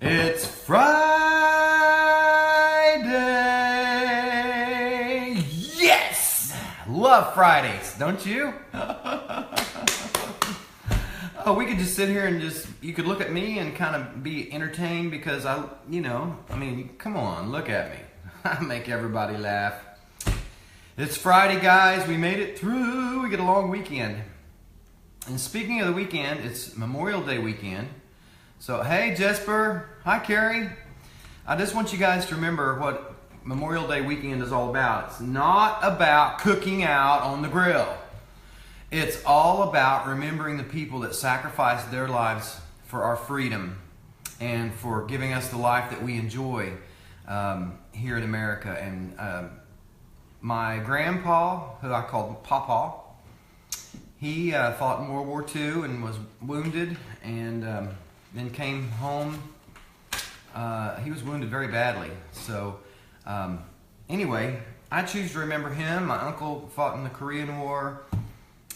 It's Friday! Yes! Love Fridays, don't you? Oh, we could just sit here and you could look at me and kind of be entertained because come on, look at me. I make everybody laugh. It's Friday, guys. We made it through. We get a long weekend. And speaking of the weekend, it's Memorial Day weekend. So, hey, Jesper. Hi, Carrie. I just want you guys to remember what Memorial Day weekend is all about. It's not about cooking out on the grill. It's all about remembering the people that sacrificed their lives for our freedom and for giving us the life that we enjoy here in America. And my grandpa, who I called Papa, he fought in World War II and was wounded and then came home. He was wounded very badly. So anyway, I choose to remember him. My uncle fought in the Korean War.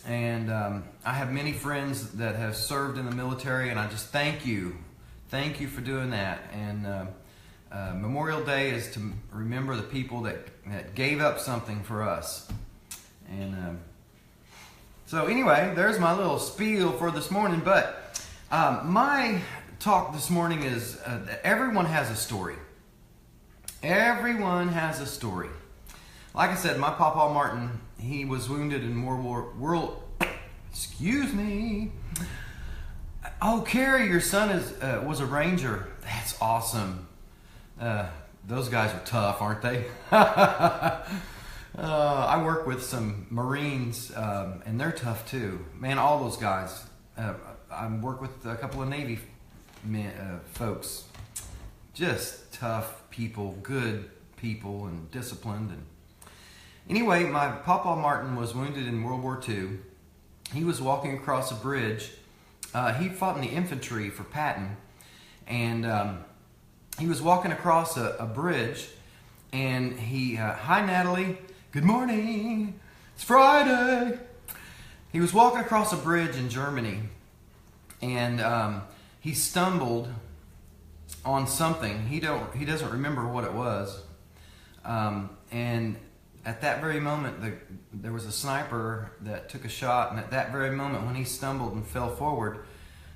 And I have many friends that have served in the military, and I just thank you. Thank you for doing that. And Memorial Day is to remember the people that gave up something for us. And so anyway, there's my little spiel for this morning. But my talk this morning is that everyone has a story. Everyone has a story. Like I said, my Papa Martin, he was wounded in excuse me. Oh, Carrie, your son was a Ranger. That's awesome. Those guys are tough, aren't they? I work with some Marines, and they're tough too. Man, all those guys. I work with a couple of Navy folks. Just tough people, good people, and disciplined. And anyway, my Papa Martin was wounded in World War II. He was walking across a bridge. He fought in the infantry for Patton. And he was walking across a bridge. And he, hi Natalie, good morning. It's Friday. He was walking across a bridge in Germany. And he stumbled on something. He doesn't remember what it was. And at that very moment, there was a sniper that took a shot, and at that very moment, when he stumbled and fell forward,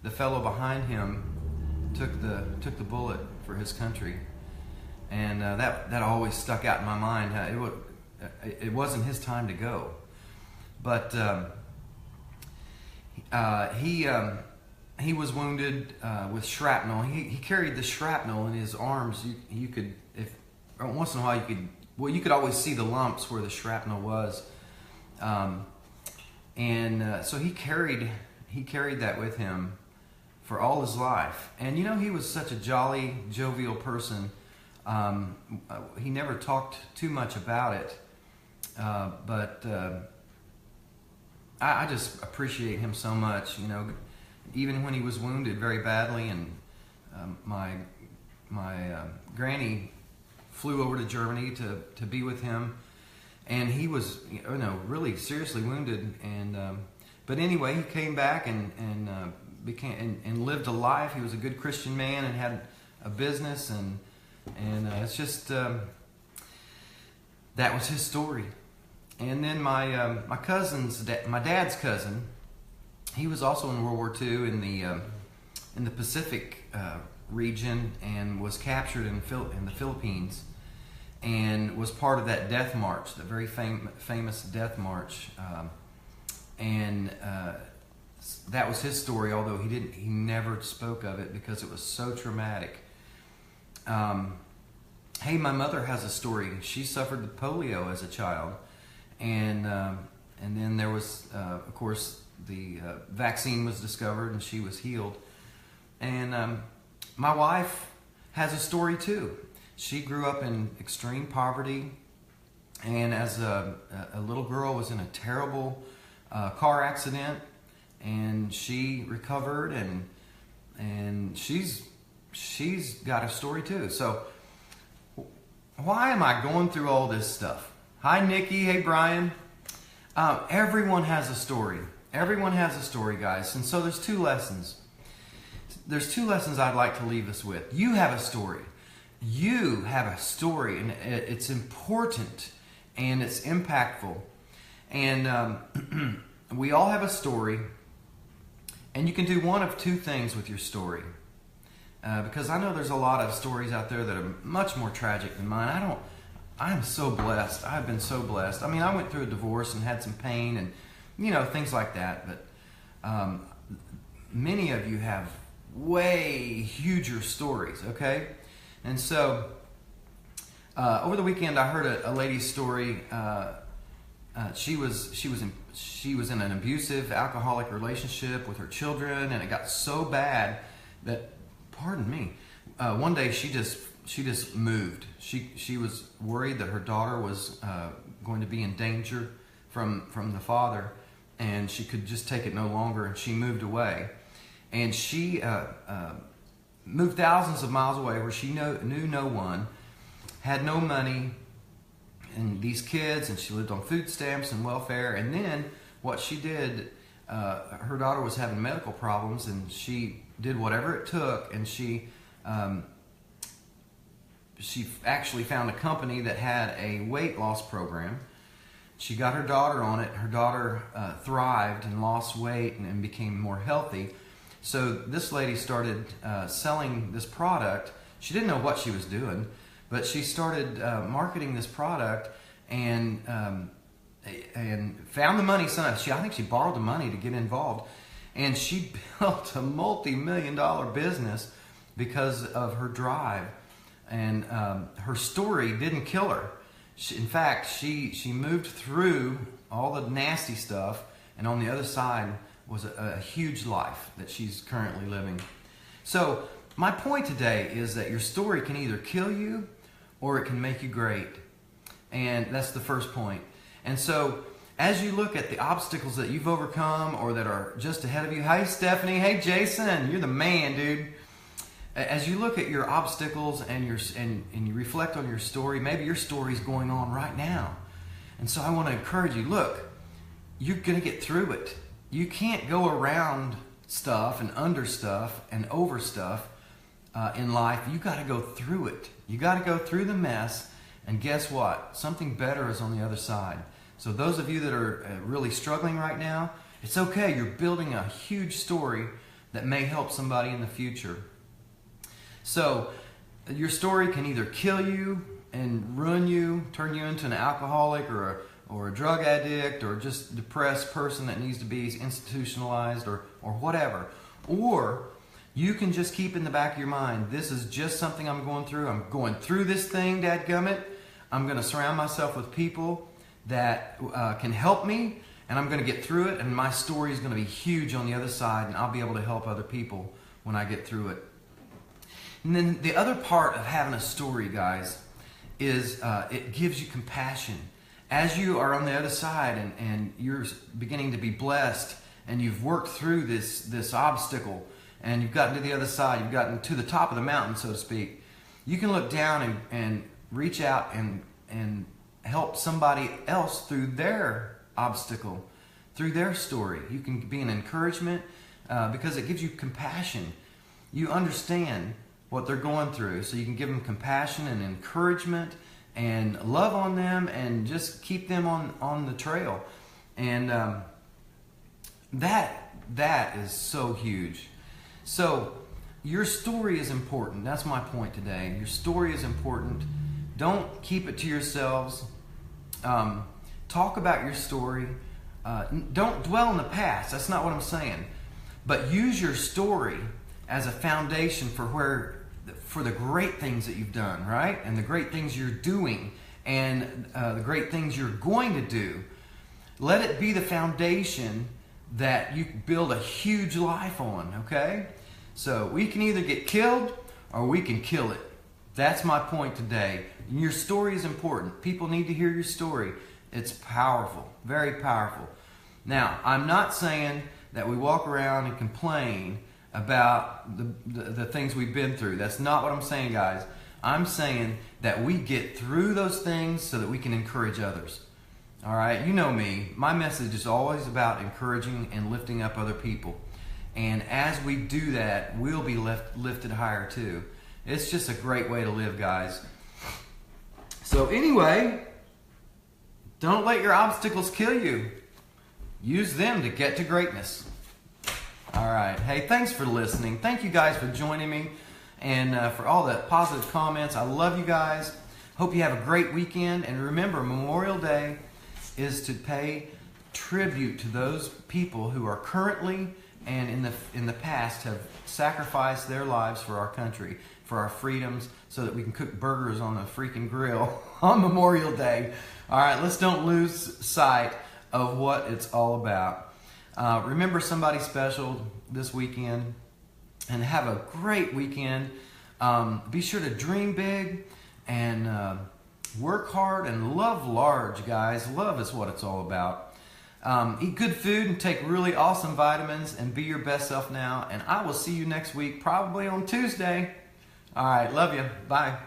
the fellow behind him took the bullet for his country, and that always stuck out in my mind. It wasn't his time to go, but he was wounded with shrapnel. He carried the shrapnel in his arms. You could, if once in a while, you could always see the lumps where the shrapnel was, and so he carried that with him for all his life. And he was such a jolly, jovial person. He never talked too much about it, but I just appreciate him so much. Even when he was wounded very badly, and my granny flew over to Germany to be with him, and he was really seriously wounded. And but anyway, he came back and became and lived a life. He was a good Christian man and had a business, and it's just that was his story. And then my dad's cousin, he was also in World War II in the Pacific region, and was captured in the Philippines, and was part of that death march, the very famous death march, and that was his story. Although he never spoke of it because it was so traumatic. Hey, my mother has a story. She suffered with polio as a child, and then there was, of course, the vaccine was discovered, and she was healed. And my wife has a story too. She grew up in extreme poverty, and as a little girl was in a terrible car accident, and she recovered, and she's got a story too. So why am I going through all this stuff? Hi Nikki, hey Brian. Everyone has a story. Everyone has a story, guys. And so there's two lessons. there's two lessons I'd like to leave us with. You have a story. You have a story, and it's important, and it's impactful. And we all have a story, and you can do one of two things with your story. Because I know there's a lot of stories out there that are much more tragic than mine. I'm so blessed. I've been so blessed. I mean, I went through a divorce and had some pain and, things like that. But many of you have way huger stories, okay? And so, over the weekend, I heard a lady's story. She was in an abusive, alcoholic relationship with her children, and it got so bad that, pardon me, one day she just moved. She was worried that her daughter was going to be in danger from the father, and she could just take it no longer, and she moved away. And she moved thousands of miles away where she knew no one, had no money, and these kids, and she lived on food stamps and welfare. And then what she did, her daughter was having medical problems, and she did whatever it took, and she actually found a company that had a weight loss program. She got her daughter on it. Her daughter thrived and lost weight and became more healthy. So this lady started selling this product. She didn't know what she was doing, but she started marketing this product and found the money. I think she borrowed the money to get involved, and she built a multi-million-dollar business because of her drive. And her story didn't kill her. In fact, she moved through all the nasty stuff, and on the other side was a huge life that she's currently living. So my point today is that your story can either kill you or it can make you great. And that's the first point. And so as you look at the obstacles that you've overcome or that are just ahead of you, hey Stephanie, hey Jason, you're the man, dude. As you look at your obstacles and you reflect on your story, maybe your story is going on right now. And so I want to encourage you, look, you're going to get through it. You can't go around stuff and under stuff and over stuff in life. You got to go through it. You got to go through the mess, and guess what? Something better is on the other side. So those of you that are really struggling right now, it's okay. You're building a huge story that may help somebody in the future. So your story can either kill you and ruin you, turn you into an alcoholic or a drug addict or just depressed person that needs to be institutionalized or whatever. Or you can just keep in the back of your mind, this is just something I'm going through. I'm going through this thing, dadgummit. I'm going to surround myself with people that can help me, and I'm going to get through it, and my story is going to be huge on the other side, and I'll be able to help other people when I get through it. And then the other part of having a story, guys, is it gives you compassion. As you are on the other side and you're beginning to be blessed and you've worked through this obstacle and you've gotten to the other side, you've gotten to the top of the mountain, so to speak, you can look down and reach out and help somebody else through their obstacle, through their story. You can be an encouragement because it gives you compassion. You understand what they're going through, so you can give them compassion and encouragement and love on them and just keep them on the trail. And that is so huge. So your story is important. That's my point today. Your story is important. Don't keep it to yourselves. Talk about your story. Don't dwell in the past. That's not what I'm saying. But use your story as a foundation for the great things that you've done, right? And the great things you're doing and the great things you're going to do. Let it be the foundation that you build a huge life on, okay? So we can either get killed or we can kill it. That's my point today. Your story is important. People need to hear your story. It's powerful, very powerful. Now, I'm not saying that we walk around and complain about the things we've been through. That's not what I'm saying, guys. I'm saying that we get through those things so that we can encourage others. All right, you know me. My message is always about encouraging and lifting up other people. And as we do that, we'll be lifted higher too. It's just a great way to live, guys. So anyway, don't let your obstacles kill you. Use them to get to greatness. All right. Hey, thanks for listening. Thank you guys for joining me and for all the positive comments. I love you guys. Hope you have a great weekend. And remember, Memorial Day is to pay tribute to those people who are currently and in the past have sacrificed their lives for our country, for our freedoms, so that we can cook burgers on the freaking grill on Memorial Day. All right, let's don't lose sight of what it's all about. Remember somebody special this weekend and have a great weekend. Be sure to dream big and work hard and love large, guys. Love is what it's all about. Eat good food and take really awesome vitamins and be your best self now. And I will see you next week, probably on Tuesday. All right, love you. Bye.